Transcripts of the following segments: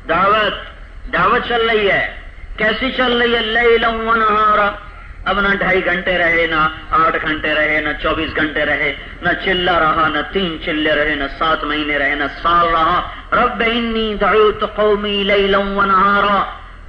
دعوت چل رہی ہے. کیسی چل رہی ہے؟ لیلا و نہارا. اب نہ 2.5 گھنٹے رہے، نہ 8 گھنٹے رہے، نہ 24 گھنٹے رہے، نہ چلہ رہا، نہ 3 چلے رہے، نہ 7 مہینے رہے، نہ سال رہا. رب انی دعوت قومی لیلا و نہارا.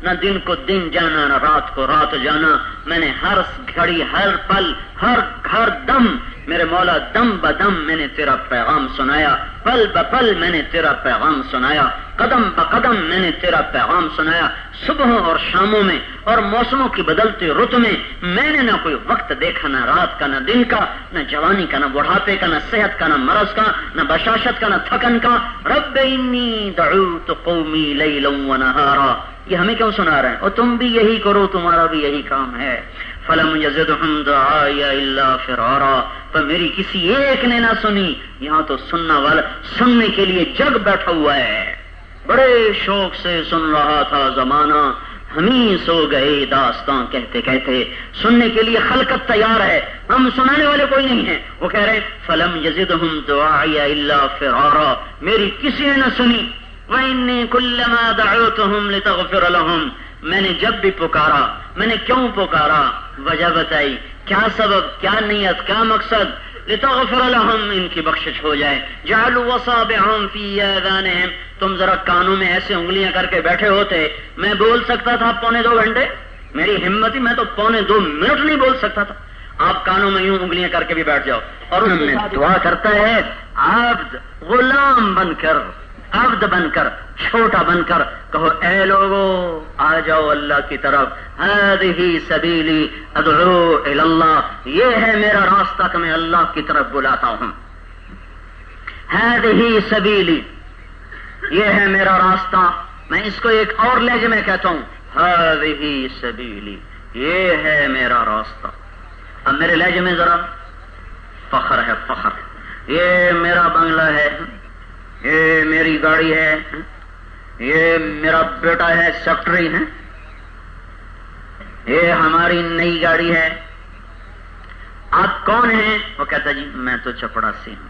نہ دن کو دن جانا، نہ رات کو رات جانا. میں نے ہر گھڑی، ہر پل، ہر دم، میرے مولا دم بدم میں نے تیرا پیغام سنایا. پل بپل میں نے تیرا پیغام سنایا. قدم بقدم میں نے تیرا پیغام سنایا. صبحوں اور شاموں میں اور موسموں کی بدلتے رت میں میں نے نہ کوئی وقت دیکھا، نہ رات کا، نہ دن کا، نہ جوانی کا، نہ بڑھاپے کا، نہ صحت کا، نہ مرض کا، نہ بشاشت کا، نہ تھکن کا. رب انی دعوت قومی لیلا و نہارا. یہ ہمیں کیوں سنا رہے ہیں؟ اور تم بھی یہی کرو، تمہارا بھی یہی کام ہے. فلم یزدہم دعائی الا فرارا. پر میری کسی ایک نے نہ سنی. یہاں تو سننا والا سننے کے لیے جگ بیٹھا ہوا ہے. بڑے شوق سے سن رہا تھا زمانہ، ہم ہی سو گئے داستان کہتے کہتے. سننے کے لیے خلقت تیار ہے، ہم سنانے والے کوئی نہیں ہیں. وہ کہہ رہے فلم یزدہم دعائی الا فرارا. میری کسی نے نہ سنی. وَإِنِّي كُلَّمَا دَعَوْتُهُمْ لِتَغْفِرَ لَهُمْ. میں نے جب بھی پکارا، میں نے کیوں پکارا، وجہ بتائی، کیا سبب، کیا نیت، کیا مقصد. لِتَغْفِرَ لَهُمْ، ان کی بخشش ہو جائے. جَعَلُوا أَصَابِعَهُمْ فِي آذَانِهِمْ. تم ذرا کانوں میں ایسے انگلیاں کر کے بیٹھے ہوتے، میں بول سکتا تھا 1.25 گھنٹے. میری ہمت ہی، میں تو 1.25 منٹ نہیں بول سکتا تھا. آپ کانوں میں یوں انگلیاں کر کے بھی بیٹھ جاؤ. اور ان میں دعا کرتا ہے عبد غلام بن کر، عبد بن کر، چھوٹا بن کر کہو اے لوگو آ جاؤ اللہ کی طرف. هذه سبیلی ادعو الی اللہ. یہ ہے میرا راستہ کہ میں اللہ کی طرف بلاتا ہوں. هذه سبیلی، یہ ہے میرا راستہ. میں اس کو ایک اور لہجے میں کہتا ہوں هذه سبیلی، یہ ہے میرا راستہ. اب میرے لہجے میں ذرا فخر ہے، فخر. یہ میرا بنگلہ ہے، یہ میری گاڑی ہے، یہ میرا بیٹا ہے سیکٹری ہے، یہ ہماری نئی گاڑی ہے. آپ کون ہیں؟ وہ کہتا جی میں تو چپڑاسی ہوں.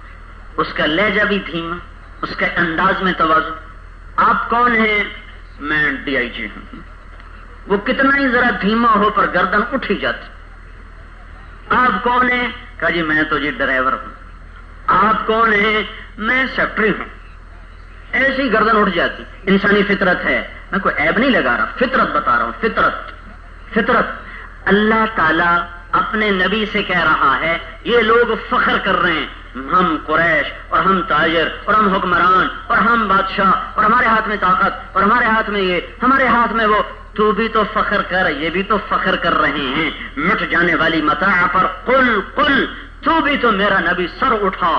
اس کا لہجہ بھی دھیما، اس کے انداز میں تواضع. آپ کون ہیں؟ میں DIG ہوں. وہ کتنا ہی ذرا دھیما ہو پر گردن اٹھ ہی جاتی. آپ کون ہیں؟ کہا جی میں تو جی ڈرائیور ہوں. آپ کون ہیں؟ میں سیکٹری ہوں. ایسی گردن اٹھ جاتی. انسانی فطرت ہے، میں کوئی عیب نہیں لگا رہا، فطرت بتا رہا ہوں. فطرت. اللہ تعالیٰ اپنے نبی سے کہہ رہا ہے یہ لوگ فخر کر رہے ہیں، ہم قریش اور ہم تاجر اور ہم حکمران اور ہم بادشاہ اور ہمارے ہاتھ میں طاقت اور ہمارے ہاتھ میں یہ، ہمارے ہاتھ میں وہ. تو بھی تو فخر کر، یہ بھی تو فخر کر رہے ہیں مٹ جانے والی متاع پر. قل تو بھی تو میرا نبی سر اٹھا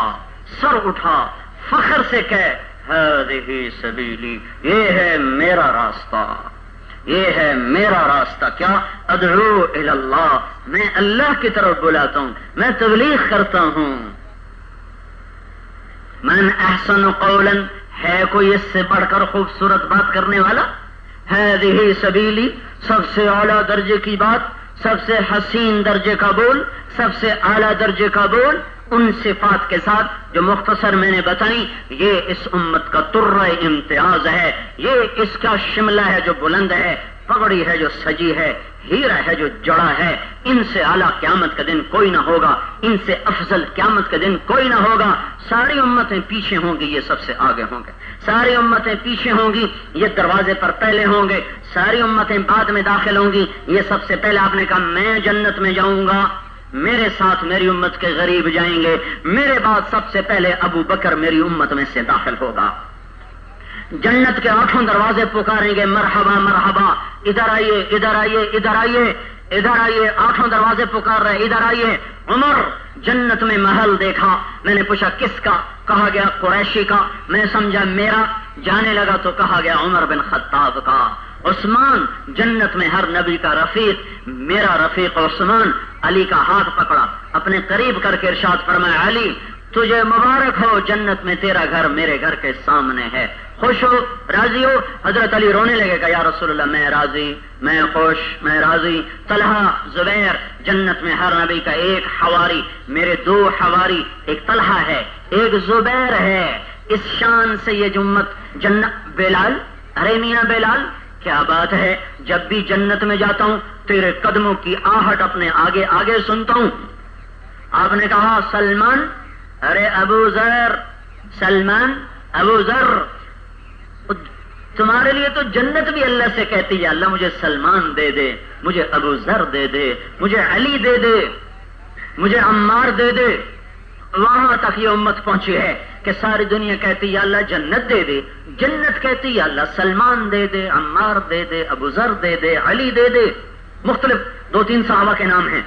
فخر سے کہہ هذه سبیلی، یہ ہے میرا راستہ، یہ ہے میرا راستہ. کیا؟ ادعو الی اللہ، میں اللہ کی طرف بلاتا ہوں، میں تبلیغ کرتا ہوں. من احسن قولا، ہے کوئی اس سے بڑھ کر خوبصورت بات کرنے والا؟ هذه سبیلی، سب سے اعلیٰ درجے کی بات، سب سے حسین درجے کا بول، سب سے اعلیٰ درجے کا بول، ان صفات کے ساتھ جو مختصر میں نے بتائی. یہ اس امت کا ترہ امتیاز ہے، یہ اس کا شملہ ہے جو بلند ہے، پگڑی ہے جو سجی ہے، ہیرا ہے جو جڑا ہے. ان سے اعلیٰ قیامت کا دن کوئی نہ ہوگا، ان سے افضل قیامت کا دن کوئی نہ ہوگا. ساری امتیں پیچھے ہوں گی، یہ سب سے آگے ہوں گے. ساری امتیں پیچھے ہوں گی، یہ دروازے پر پہلے ہوں گے. ساری امتیں بعد میں داخل ہوں گی، یہ سب سے پہلے. آپ نے کہا میں جنت میں جاؤں گا، میرے ساتھ میری امت کے غریب جائیں گے. میرے بعد سب سے پہلے ابو بکر میری امت میں سے داخل ہوگا. جنت کے 8 دروازے پکاریں گے مرحبا مرحبا، ادھر آئیے ادھر آئیے ادھر آئیے ادھر آئیے. 8 دروازے پکار رہے ادھر آئیے. عمر جنت میں محل دیکھا. میں نے پوچھا کس کا؟ کہا گیا قریشی کا. میں سمجھا میرا. جانے لگا تو کہا گیا عمر بن خطاب کا. عثمان جنت میں ہر نبی کا رفیق، میرا رفیق عثمان. علی کا ہاتھ پکڑا، اپنے قریب کر کے ارشاد فرمایا علی تجھے مبارک ہو، جنت میں تیرا گھر میرے گھر کے سامنے ہے. خوش ہو، راضی ہو؟ حضرت علی رونے لگے کہ یا رسول اللہ میں راضی، میں خوش، میں راضی. طلحہ، زبیر، جنت میں ہر نبی کا ایک حواری، میرے 2 حواری، ایک طلحہ ہے ایک زبیر ہے. اس شان سے یہ جمت جنت. بلال ارے میاں بلال کیا بات ہے، جب بھی جنت میں جاتا ہوں تیرے قدموں کی آہٹ اپنے آگے آگے سنتا ہوں۔ آپ نے کہا سلمان، ارے ابو ذر، سلمان ابو ذر، تمہارے لیے تو جنت بھی اللہ سے کہتی ہے اللہ مجھے سلمان دے دے، مجھے ابو ذر دے دے، مجھے علی دے دے، مجھے عمار دے دے۔ وہاں تک یہ امت پہنچی ہے کہ ساری دنیا کہتی یا اللہ جنت دے دے، جنت کہتی یا اللہ سلمان دے دے، عمار دے دے، ابو ذر دے دے، علی دے دے۔ مختلف 2-3 صحابہ کے نام ہیں۔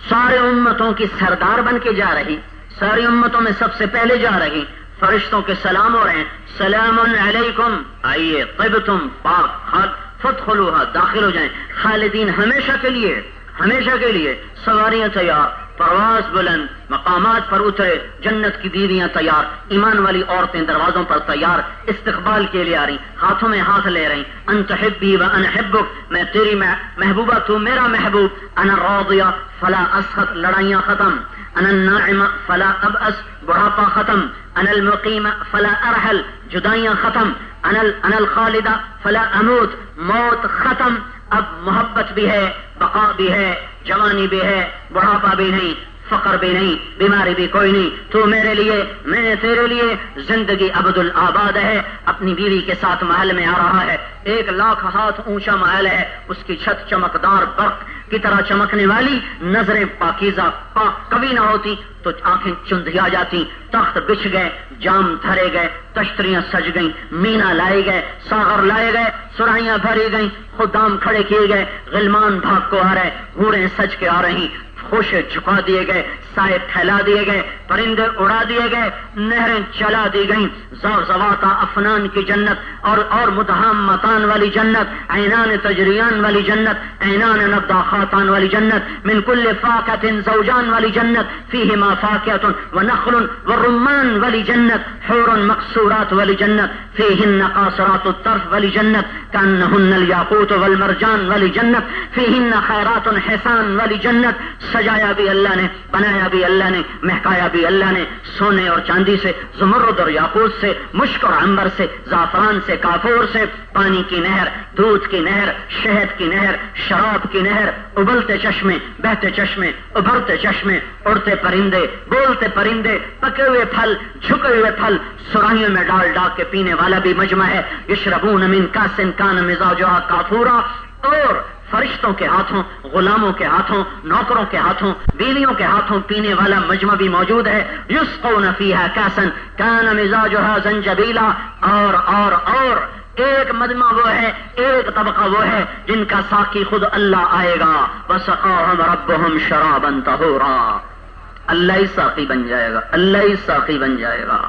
سارے امتوں کی سردار بن کے جا رہی، ساری امتوں میں سب سے پہلے جا رہی، فرشتوں کے سلام ہو رہے ہیں، سلام علیکم، آئیے طیبتم، پاک خال فادخلوها، داخل ہو جائیں، خالدین، ہمیشہ کے لیے، ہمیشہ کے لیے۔ سواریاں تیار، پرواز بلند، مقامات پر اترے، جنت کی بیویاں تیار، ایمان والی عورتیں دروازوں پر تیار، استقبال کے لیے آ رہی، ہاتھوں میں ہاتھ لے رہی۔ انت حبی وانا حبک، میں تیری محبوبہ، تو میرا محبوب۔ انا راضیہ فلا اسخط، لڑائیاں ختم۔ انا الناعم فلا ابأس، بڑھاپا ختم۔ انا المقیم فلا ارحل، جدائیاں ختم۔ انا الخالدہ فلا اموت، موت ختم۔ اب محبت بھی ہے، بقا بھی ہے، جوانی بھی ہے، بڑھاپا بھی نہیں، فقر بھی نہیں، بیماری بھی کوئی نہیں۔ تو میرے لیے، میں تیرے لیے، زندگی عبد الآباد ہے۔ اپنی بیوی کے ساتھ محل میں آ رہا ہے، 1,00,000 ہاتھ اونچا محل ہے، اس کی چھت چمکدار برق کی طرح چمکنے والی، نظریں پاکیزہ پاک کبھی نہ ہوتی تو آنکھیں چندھیا جاتی۔ تخت بچھ گئے، جام دھرے گئے، تشتریاں سج گئیں، مینا لائے گئے، ساغر لائے گئے، سرائیاں بھری گئیں، خدام کھڑے کیے گئے، غلمان بھاگ کو آ رہے، حوریں سج کے آ رہی، خوشے جھکا دیے گئے، سائے پھیلا دیے گئے، پرندے اڑا دیے گئے، نہریں چلا دی گئیں۔ زوزواتا افنان کی جنت اور مدہام متان والی جنت، عینان تجریان والی جنت، عینان نضاخاتان والی جنت، من کل فاکہۃ زوجان والی جنت، فیہما فاکہۃ ونخل ورمان والی جنت، حور مقصورات والی جنت، فیہن قاصرات الطرف والی جنت، کانہن الیاقوت والمرجان والی جنت، فیہن خیرات حسان والی جنت۔ سجایا بھی اللہ نے، بنایا بھی اللہ نے، مہکایا بھی اللہ نے، سونے اور چاندی سے، زمرد اور یاقوت سے، مشک اور عنبر سے، زعفران سے، کافور سے، پانی کی نہر، دودھ کی نہر، شہد کی نہر، شراب کی نہر، ابلتے چشمے، بہتے چشمے، ابھرتے چشمے، اڑتے پرندے، بولتے پرندے، پکے ہوئے پھل، جھکے ہوئے پھل، سرائیوں میں ڈال ڈال کے پینے والا بھی مجمع ہے۔ یشربون من کاس کان مزاجها کافورا، اور فرشتوں کے ہاتھوں، غلاموں کے ہاتھوں، نوکروں کے ہاتھوں، بیویوں کے ہاتھوں پینے والا مجمع بھی موجود ہے۔ یسقون فیہا کاسا کان مزاجها زنجبیلا، اور ایک مجمع وہ ہے، ایک طبقہ وہ ہے جن کا ساقی خود اللہ آئے گا۔ وسقاہم ربہم شرابا طہورا، اللہ ہی ساقی بن جائے گا، اللہ ہی ساقی بن جائے گا۔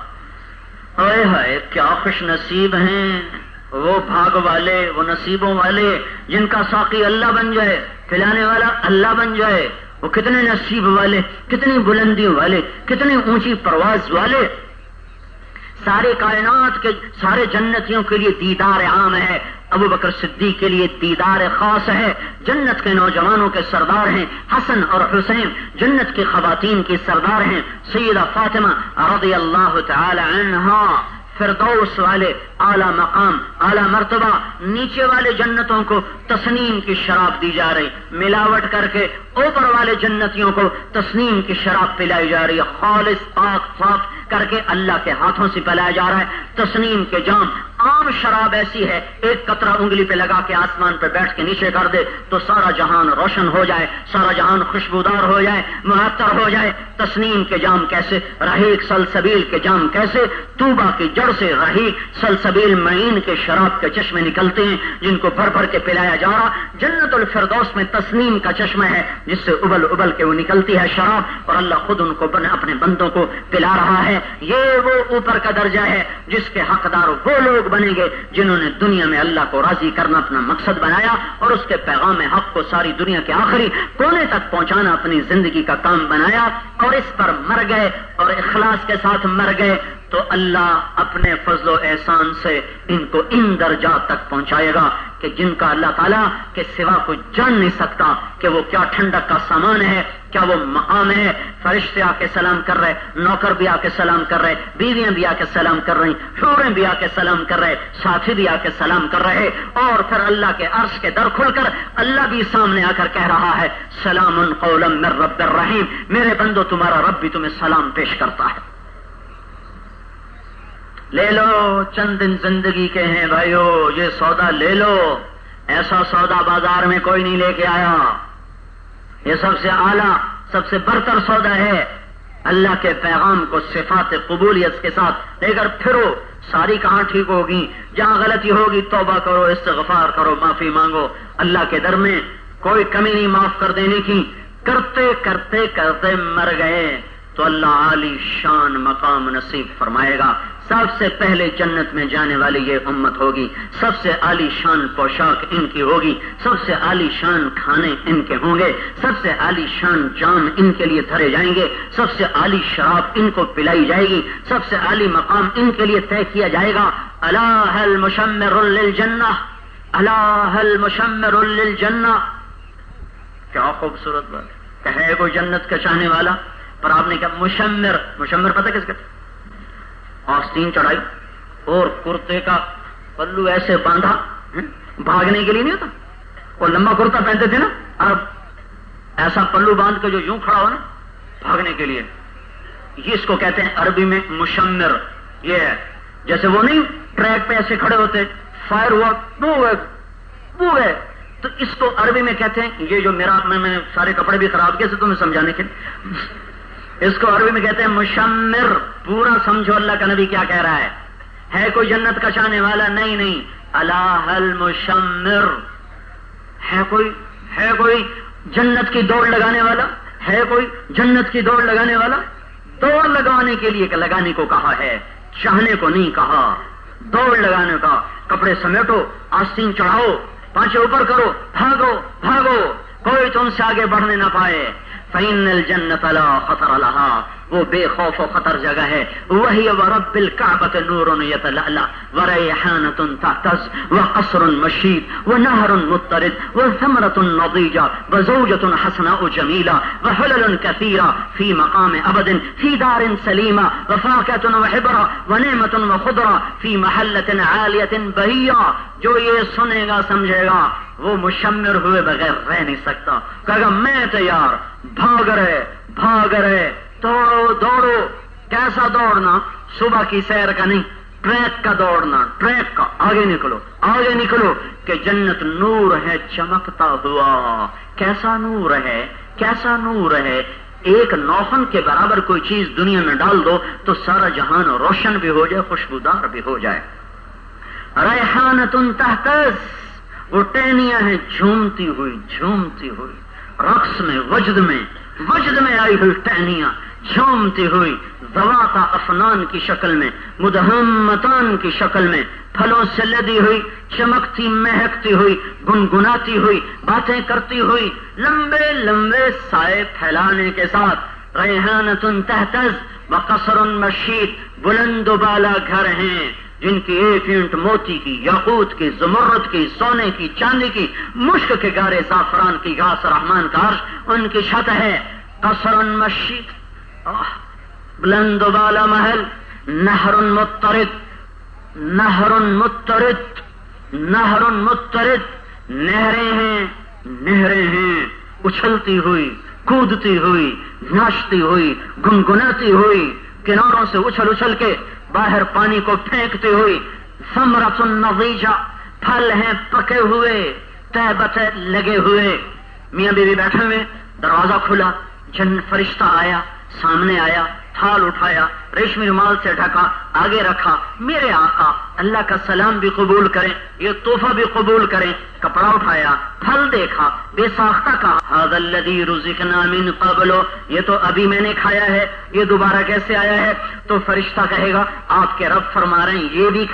ہائے ہائے کیا خوش نصیب ہیں وہ بھاگ والے، وہ نصیبوں والے جن کا ساقی اللہ بن جائے، پلانے والا اللہ بن جائے۔ وہ کتنے نصیب والے، کتنی بلندیوں والے، کتنی اونچی پرواز والے۔ سارے کائنات کے سارے جنتیوں کے لیے دیدار عام ہے، ابو بکر صدیق کے لیے دیدار خاص ہے۔ جنت کے نوجوانوں کے سردار ہیں حسن اور حسین، جنت کی خواتین کی سردار ہیں سیدہ فاطمہ رضی اللہ تعالی عنہا۔ فردوس والے اعلی مقام، اعلی مرتبہ، نیچے والے جنتوں کو تسنیم کی شراب دی جا رہی، ملاوٹ کر کے اوپر والے جنتیوں کو تسنیم کی شراب پلائی جا رہی ہے، خالص پاک صاف کر کے اللہ کے ہاتھوں سے پلایا جا رہا ہے تسنیم کے جام۔ عام شراب ایسی ہے ایک قطرہ انگلی پہ لگا کے آسمان پہ بیٹھ کے نیچے کر دے تو سارا جہان روشن ہو جائے، سارا جہان خوشبودار ہو جائے، معطر ہو جائے۔ تسنیم کے جام کیسے، رحیق سلسبیل کے جام کیسے، طوبہ کی جڑ سے رحیق سلسبیل معین کے شراب کے چشمے نکلتے ہیں جن کو بھر بھر کے پلایا جا رہا۔ جنت الفردوس میں تسنیم کا چشمہ ہے جس سے ابل ابل کے وہ نکلتی ہے شراب، اور اللہ خود ان کو اپنے بندوں کو پلا رہا ہے۔ یہ وہ اوپر کا درجہ ہے جس کے حقدار وہ لوگ بنیں گے جنہوں نے دنیا میں اللہ کو راضی کرنا اپنا مقصد بنایا اور اس کے پیغام حق کو ساری دنیا کے آخری کونے تک پہنچانا اپنی زندگی کا کام بنایا، اور اس پر مر گئے اور اخلاص کے ساتھ مر گئے تو اللہ اپنے فضل و احسان سے ان کو ان درجات تک پہنچائے گا کہ جن کا اللہ تعالیٰ کے سوا کوئی جان نہیں سکتا کہ وہ کیا ٹھنڈک کا سامان ہے، کیا وہ مقام ہے۔ فرشتے آ کے سلام کر رہے، نوکر بھی آ کے سلام کر رہے، بیویاں بھی آ کے سلام کر رہی، حوریں بھی آ کے سلام کر رہے، ساتھی بھی آ کے سلام کر رہے، اور پھر اللہ کے عرش کے در کھل کر اللہ بھی سامنے آ کر کہہ رہا ہے سلام قولا من رب الرحیم، میرے بندو تمہارا رب بھی تمہیں سلام پیش کرتا ہے۔ لے لو، چند دن زندگی کے ہیں بھائیو، یہ سودا لے لو، ایسا سودا بازار میں کوئی نہیں لے کے آیا، یہ سب سے اعلیٰ سب سے برتر سودا ہے۔ اللہ کے پیغام کو صفات قبولیت کے ساتھ لے کر پھرو، ساری کہاں ٹھیک ہوگی، جہاں غلطی ہوگی توبہ کرو، استغفار کرو، معافی مانگو، اللہ کے در میں کوئی کمی نہیں معاف کر دینے کی۔ کرتے کرتے کرتے مر گئے تو اللہ عالی شان مقام نصیب فرمائے گا۔ سب سے پہلے جنت میں جانے والی یہ امت ہوگی، سب سے عالی شان پوشاک ان کی ہوگی، سب سے عالی شان کھانے ان کے ہوں گے، سب سے عالی شان جام ان کے لیے دھرے جائیں گے، سب سے عالی شراب ان کو پلائی جائے گی، سب سے عالی مقام ان کے لیے طے کیا جائے گا۔ الا هل مشمر للجنہ، الا هل مشمر للجنہ، کیا خوبصورت بات ہے کوئی جنت کا چاہنے والا، پر آپ نے کہا مشمر، مشمر پتہ کس کہتے، آستین چڑھائی اور کرتے کا پلو ایسے باندھا، بھاگنے کے لیے نہیں ہوتا، وہ لمبا کرتا پہنتے تھے نا، اب ایسا پلو باندھ کے جو یوں کھڑا ہو نا بھاگنے کے لیے، یہ اس کو کہتے ہیں عربی میں مشمر۔ یہ ہے جیسے وہ نہیں ٹریک پہ ایسے کھڑے ہوتے، فائر ہوا وہ ہے، تو اس کو عربی میں کہتے ہیں، یہ جو میرا میں سارے کپڑے بھی خراب کیے سے تمہیں سمجھانے کے، اس کو عربی میں کہتے ہیں مشمر۔ پورا سمجھو اللہ کا نبی کیا کہہ رہا ہے کوئی جنت کا چاہنے والا؟ نہیں، الا هل مشمر، ہے کوئی جنت کی دوڑ لگانے والا، ہے کوئی جنت کی دوڑ لگانے والا؟ دوڑ لگانے کے لیے لگانے کو کہا ہے، چاہنے کو نہیں کہا، دوڑ لگانے کا۔ کپڑے سمیٹو، آستین چڑھاؤ، پانچے اوپر کرو، بھاگو، کوئی تم سے آگے بڑھنے نہ پائے۔ فإن الجنة لا خطر لها، وہ بے خوف و خطر جگہ ہے۔ وہی ورب الكعبة نور يتلألأ وريحانة تهتز وقصر مشيد ونهر مضطرد وثمرة نضيجة وزوجة حسناء جميلة وحلل كثيرة في مقام أبد في دار سليمة وفاكهة وحبرة ونعمة وخضرة في محلة عالية بهية۔ جو یہ سنے گا سمجھے گا وہ مشمر ہوئے بغیر رہ نہیں سکتا، کہے گا میں تیار، بھاگ رہے، دوڑو۔ کیسا دوڑنا؟ صبح کی سیر کا نہیں، ٹریک کا دوڑنا، ٹریک کا، آگے نکلو کہ جنت نور ہے چمکتا ہوا۔ کیسا نور ہے، ایک نوخن کے برابر کوئی چیز دنیا میں ڈال دو تو سارا جہان روشن بھی ہو جائے، خوشبودار بھی ہو جائے۔ ریحانۃ تہتز، وہ ٹہنیاں ہیں جھومتی ہوئی، رقص میں وجد میں آئی ہوئی ٹہنیاں جھومتی ہوئی، ذوات افنان کی شکل میں، مدہمتان کی شکل میں، پھلوں سے لدی ہوئی، چمکتی مہکتی ہوئی، گنگناتی ہوئی، باتیں کرتی ہوئی، لمبے لمبے سائے پھیلانے کے ساتھ۔ ریحانۃ تہتز وقصر مشید، بلند و بالا گھر ہیں جن کی ایک اینٹ موتی کی، یاقوت کی، زمرد کی، سونے کی، چاندی کی، مشک کے گارے، زعفران کی گھاس، رحمان کا عرش ان کی چھت ہے۔ قصر مشید، بلند و بالا محل، نہر مضطرد، نہریں ہیں اچھلتی ہوئی، کودتی ہوئی، ناچتی ہوئی، گنگناتی ہوئی، کناروں سے اچھل کے باہر پانی کو پھینکتے ہوئی۔ ثمرۃ نضیجہ، پھل ہیں پکے ہوئے، طیبتیں لگے ہوئے۔ میاں بیوی بیٹھے ہوئے، دروازہ کھلا، فرشتہ آیا، سامنے آیا، تھال اٹھایا، ریشمی رومال سے ڈھکا، آگے رکھا۔ میرے آقا اللہ کا سلام بھی قبول کریں، یہ تحفہ بھی قبول کریں۔ کپڑا اٹھایا، پھل دیکھا، بے ساختہ کہا ھذا الذی رزقنا من قبل، یہ تو ابھی میں نے کھایا ہے، یہ دوبارہ کیسے آیا ہے؟ تو فرشتہ کہے گا آپ کے رب فرما رہے ہیں یہ بھی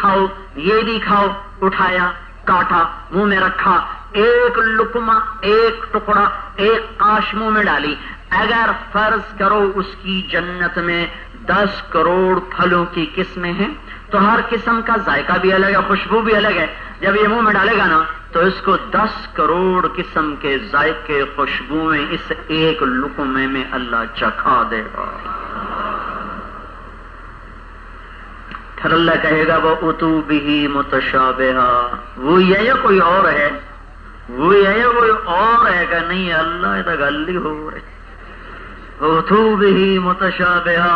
کھاؤ۔ اٹھایا، کاٹا، منہ میں رکھا، ایک لقمہ، ایک ٹکڑا، ایک قاش منہ میں ڈالی۔ اگر فرض کرو اس کی جنت میں 10 کروڑ پھلوں کی قسمیں ہیں تو ہر قسم کا ذائقہ بھی الگ ہے، خوشبو بھی الگ ہے۔ جب یہ منہ میں ڈالے گا نا تو اس کو 10 کروڑ قسم کے ذائقے خوشبوئیں اس ایک لقمے میں اللہ چکھا دے گا. پھر اللہ کہے گا وہ اتو بھی متشابہا، وہی ہے یا کوئی اور ہے؟ وہی ہے یا کوئی اور ہے کہ نہیں؟ اللہ یہ تو گلی ہو رہی. اتو بھی متشابہا،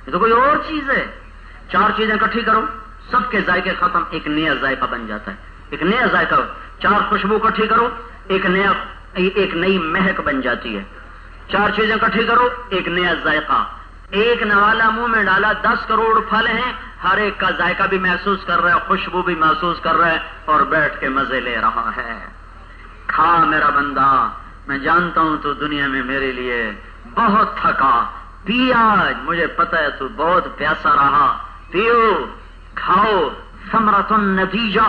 یہ تو کوئی اور چیز ہے. 4 چیزیں اکٹھی کرو، سب کے ذائقے ختم، ایک نیا ذائقہ بن جاتا ہے. ایک نیا ذائقہ. 4 خوشبو اکٹھی کرو، ایک نئی مہک بن جاتی ہے. 4 چیزیں اکٹھی کرو، ایک نیا ذائقہ. ایک نوالا منہ میں ڈالا، 10 کروڑ پھل ہیں، ہر ایک کا ذائقہ بھی محسوس کر رہا ہے، خوشبو بھی محسوس کر رہا ہے اور بیٹھ کے مزے لے رہا ہے. کھا میرا بندہ، میں جانتا ہوں تو دنیا میں میرے لیے بہت تھکا. پیا، مجھے پتہ ہے تو بہت پیاسا رہا. پیو، کھاؤ. ثمرۃ نتیجہ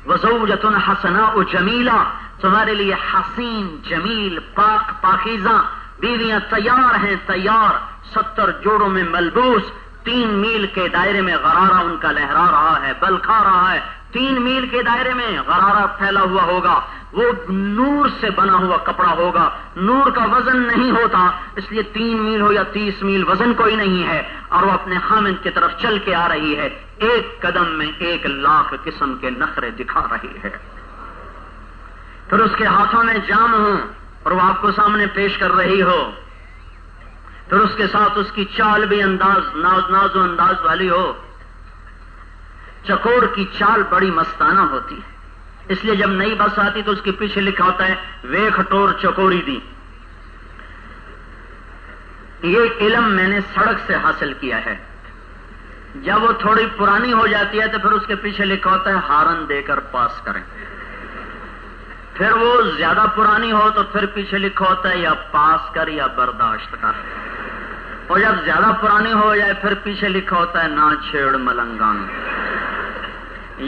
وزوجۃ حسناء جمیلہ، تمہارے لیے حسین، جمیل، پاک، پاکیزہ بیویاں تیار ہیں، تیار. 70 جوڑوں میں ملبوس. 3 میل کے دائرے میں غرارہ ان کا لہرا رہا ہے، بل کھا رہا ہے. 3 میل کے دائرے میں غرارہ پھیلا ہوا ہوگا. وہ نور سے بنا ہوا کپڑا ہوگا. نور کا وزن نہیں ہوتا، اس لیے 3 میل ہو یا 30 میل وزن کوئی نہیں ہے. اور وہ اپنے خامند کی طرف چل کے آ رہی ہے. ایک قدم میں 1 لاکھ قسم کے نخرے دکھا رہی ہے. پھر اس کے ہاتھوں میں جام ہو اور وہ آپ کو سامنے پیش کر رہی ہو. پھر اس کے ساتھ اس کی چال بھی ناز و انداز والی ہو. چکور کی چال بڑی مستانہ ہوتی ہے، اس لیے جب نئی بس آتی تو اس کے پیچھے لکھا ہوتا ہے ویکھ ٹور چکوری دی. یہ علم میں نے سڑک سے حاصل کیا ہے. جب وہ تھوڑی پرانی ہو جاتی ہے تو پھر اس کے پیچھے لکھا ہوتا ہے ہارن دے کر پاس کریں. پھر وہ زیادہ پرانی ہو تو پھر پیچھے لکھا ہوتا ہے یا پاس کر یا برداشت کر. اور جب زیادہ پرانی ہو جائے پھر پیچھے لکھا ہوتا ہے نہ چھیڑ ملنگان.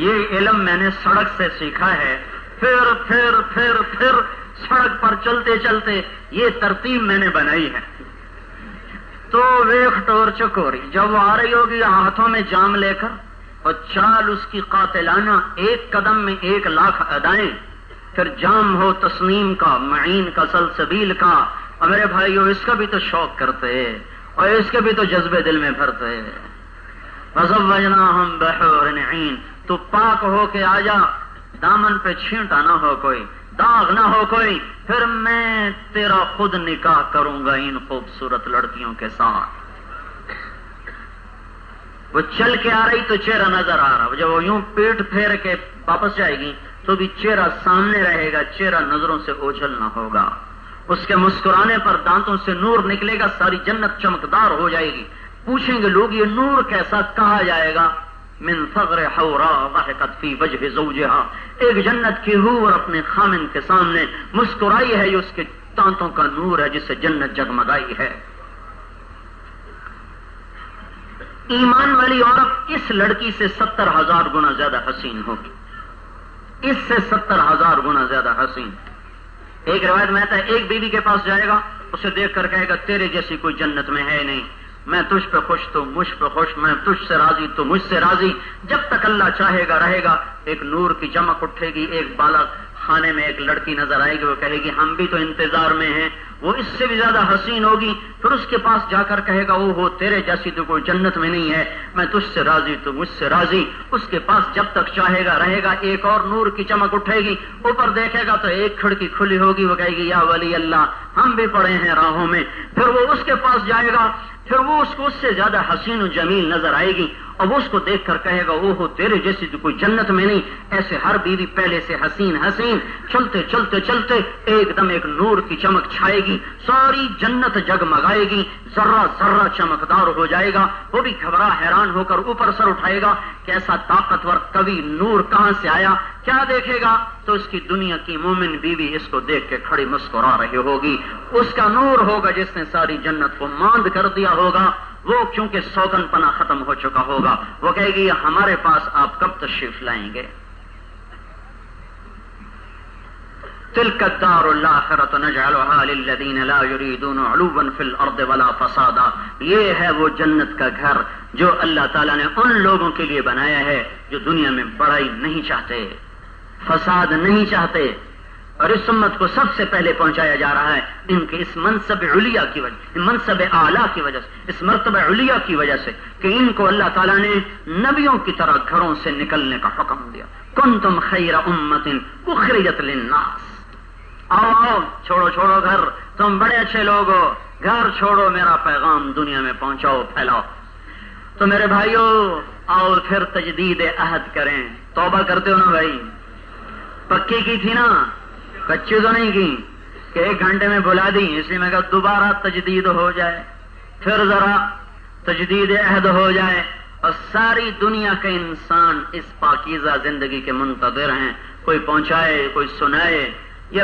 یہ علم میں نے سڑک سے سیکھا ہے. پھر سڑک پر چلتے چلتے یہ ترتیب میں نے بنائی ہے. تو ویکھ ٹور چکوری، جب وہ آ رہی ہوگی ہاتھوں میں جام لے کر اور چال اس کی قاتلانہ، 1 قدم میں 1 لاکھ ادائیں. پھر جام ہو تسنیم کا، معین کا، سلسبیل کا. اور میرے بھائیو اس کا بھی تو شوق کرتے اور اس کے بھی تو جذبے دل میں بھرتے. وزوجناہم بحور عین، تو پاک ہو کے آ جا، دامن پہ چھینٹا نہ ہو کوئی، داغ نہ ہو کوئی. پھر میں تیرا خود نکاح کروں گا ان خوبصورت لڑکیوں کے ساتھ. وہ چل کے آ رہی تو چہرہ نظر آ رہا. جب وہ یوں پیٹ پھیر کے واپس جائے گی تو بھی چہرہ سامنے رہے گا، چہرہ نظروں سے اوجھل نہ ہوگا. اس کے مسکرانے پر دانتوں سے نور نکلے گا، ساری جنت چمکدار ہو جائے گی. پوچھیں گے لوگ یہ نور کیسا؟ کہا جائے گا من ثغر حوراء ضحكت في وجه زوجها، ایک جنت کی حور اپنے خامن کے سامنے مسکرائی ہے، یہ اس کے دانتوں کا نور ہے جس سے جنت جگمگائی ہے. ایمان والی عورت اس لڑکی سے 70,000 گنا زیادہ حسین ہوگی، اس سے 70,000 گنا زیادہ حسین. ایک روایت میں آتا ہے ایک بیوی کے پاس جائے گا، اسے دیکھ کر کہے گا تیرے جیسی کوئی جنت میں ہے نہیں، میں تجھ پہ خوش تو مجھ پہ خوش، میں تجھ سے راضی تو مجھ سے راضی. جب تک اللہ چاہے گا رہے گا. ایک نور کی چمک اٹھے گی، ایک بالا خانے میں ایک لڑکی نظر آئے گی، وہ کہے گی ہم بھی تو انتظار میں ہیں. وہ اس سے بھی زیادہ حسین ہوگی. پھر اس کے پاس جا کر کہے گا او ہو تیرے جیسی تو کوئی جنت میں نہیں ہے، میں تجھ سے راضی تو مجھ سے راضی. اس کے پاس جب تک چاہے گا رہے گا. ایک اور نور کی چمک اٹھے گی، اوپر دیکھے گا تو ایک کھڑکی کھلی ہوگی، وہ کہے گی یا ولی اللہ ہم بھی پڑے ہیں راہوں میں. پھر وہ اس کے پاس جائے گا، پھر وہ اس کو اس سے زیادہ حسین و جمیل نظر آئے گی اور وہ اس کو دیکھ کر کہے گا او ہو تیرے جیسی تو کوئی جنت میں نہیں. ایسے ہر بیوی پہلے سے حسین حسین، چلتے چلتے چلتے ایک دم ایک نور کی چمک چھائے گی، ساری جنت جگمگائے گی، ذرہ ذرہ چمکدار ہو جائے گا. وہ بھی گھبرا حیران ہو کر اوپر سر اٹھائے گا کہ ایسا طاقتور قوی نور کہاں سے آیا. کیا دیکھے گا تو اس کی دنیا کی مومن بیوی اس کو دیکھ کے کھڑی مسکرا رہی ہوگی. اس کا نور ہوگا جس نے ساری جنت کو ماند کر دیا ہوگا. وہ کیونکہ سوگن پنا ختم ہو چکا ہوگا، وہ کہے گی ہمارے پاس آپ کب تشریف لائیں گے. تلک الدار الآخرة نجعلها للذین لا يريدون علوا في الارض ولا فسادا، یہ ہے وہ جنت کا گھر جو اللہ تعالیٰ نے ان لوگوں کے لیے بنایا ہے جو دنیا میں بڑائی نہیں چاہتے، فساد نہیں چاہتے، اور اس امت کو سب سے پہلے پہنچایا جا رہا ہے ان کے اس منصب علیہ کی وجہ، منصب اعلیٰ کی وجہ سے، اس مرتبہ علیہ کی وجہ سے کہ ان کو اللہ تعالیٰ نے نبیوں کی طرح گھروں سے نکلنے کا حکم دیا. کنتم خیر امت اخرجت للناس. آؤ چھوڑو گھر، تم بڑے اچھے لوگ ہو، گھر چھوڑو، میرا پیغام دنیا میں پہنچاؤ، پھیلاؤ. تو میرے بھائیوں آؤ پھر تجدید عہد کریں. توبہ کرتے ہو نا بھائی؟ پکی کی تھی نا، کچی تو نہیں کی کہ 1 گھنٹے میں بھلا دی، اس لیے میں کہا دوبارہ تجدید ہو جائے، پھر ذرا تجدید عہد ہو جائے، اور ساری دنیا کے انسان اس پاکیزہ زندگی کے منتظر ہیں، کوئی پہنچائے کوئی سنائے. یہ